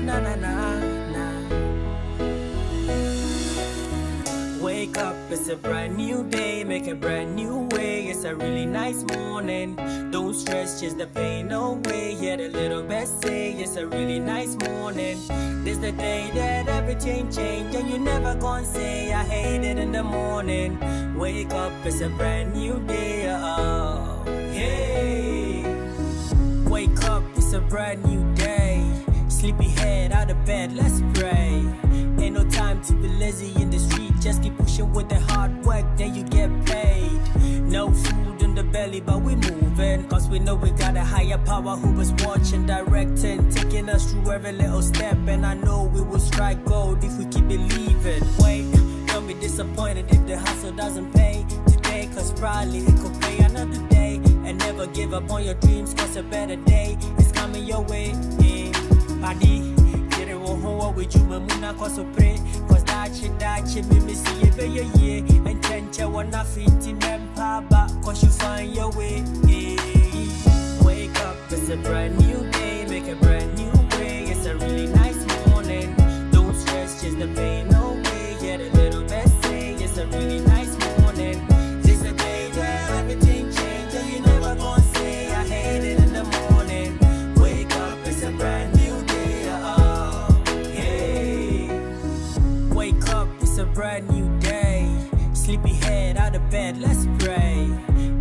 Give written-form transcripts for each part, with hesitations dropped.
na na na na. Wake up, it's a brand new day, make a brand new way. It's a really nice morning. Don't stress, just the pain away. Yeah, the little best say it's a really nice morning. This the day that everything changed, and you never gonna say I hate it in the morning. Wake up, it's a brand new day. Oh, hey. Wake up, it's a brand new day. Sleepy head out of bed, let's pray. Ain't no time to be lazy in the street. Just keep pushing with the hard work, then you get paid. No food in the belly, but we moving. Cause we know we got a higher power who was watching, directing, taking us through every little step. And I know we will strike gold if we keep believing. Wait, don't be disappointed if the hustle doesn't pay today. Cause probably it could pay another day. And never give up on your dreams, cause a better day is coming your way. Paddy, get it home with you, Mamuna, cause so pray. Cause that shit, me see you be your year. And change one of it in back, cause you find your way. Wake up, it's a brand new day, make a brand new way. It's a really nice morning. Don't stress, just the pain away. Get a little best say, it's a really nice morning. This a day that everything changed, and you never gonna say I hate it in the morning. Wake up, it's a brand new day. Oh, hey. Wake up, it's a brand new day. Sleepy head out of bed, let's pray.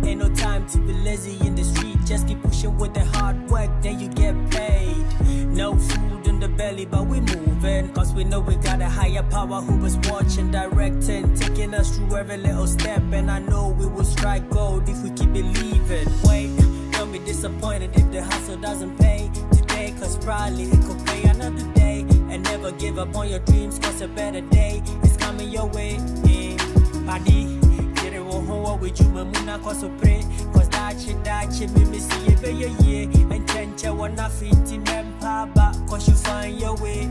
Ain't no time to be lazy in the street. Just keep pushing with the hard work, then you get paid. No food in the belly, but we moving. Cause we know we got a higher power who was watching, directing, taking us through every little step. And I know we will strike gold if we keep believing. Wait, don't be disappointed if the hustle doesn't pay today. Cause probably it could pay another day. And never give up on your dreams, cause a better day is coming your way. Paddy, get it home with you, Mamuna, cause so pray. Cause that shit, me see you be your year. And change one of it in back, cause you find your way.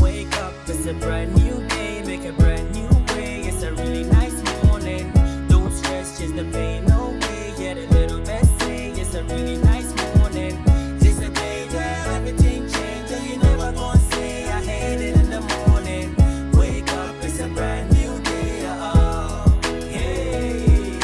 Wake up, it's a brand new day, make a brand new way. It's a really nice morning. Don't stress, just the pain away. Get a little best say, it's a really nice morning. This a day that everything changed, and you never gonna say I hate it in the morning. Wake up, it's a brand new day. Oh, hey.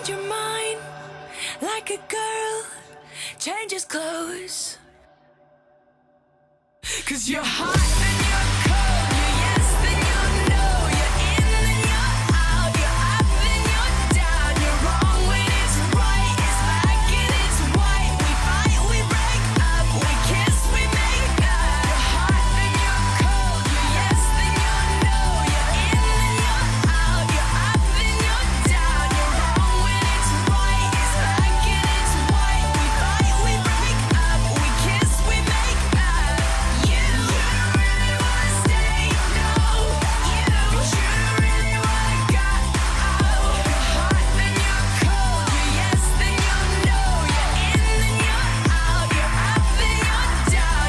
change your mind like a girl changes clothes. 'Cause you're hot and you're cold, you're yes then you're no, you're in then you're out, you're up then you're down, you're wrong when it's right, it's black and it's white, we fight, we break up, we kiss, we make up. You're hot then you're cold, you're yes then you're no, you're in then you're out, you're up then you're down, you're wrong when it's right, it's black and it's white, we fight, we break up, we kiss, we make up. You don't really wanna stay, no, but you don't really wanna go. You're hot then you're cold, you're yes then you're no, you're in then you're out, you're up then you're down.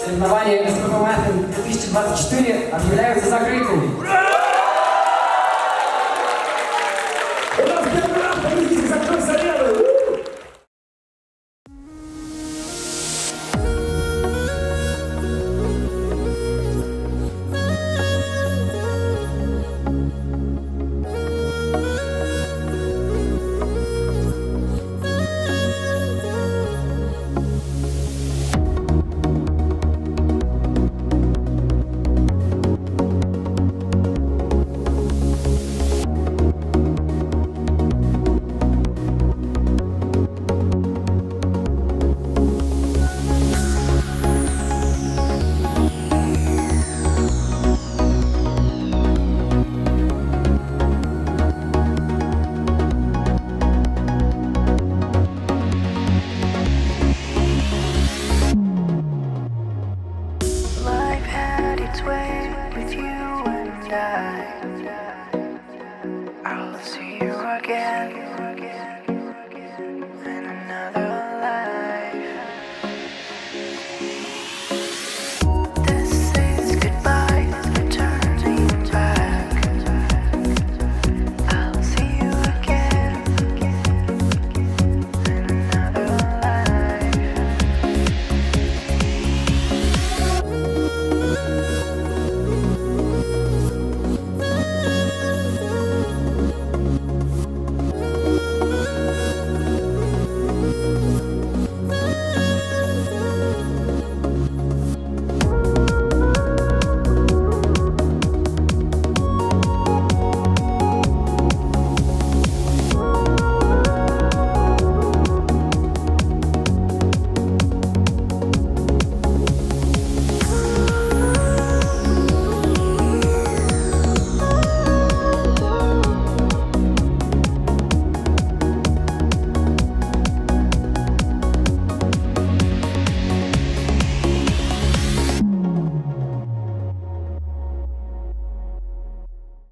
Соревнования СП-команды 2024 объявляются закрытыми. У нас первый раз победитель закрой заряды! Life had its way with you and I'll see you again.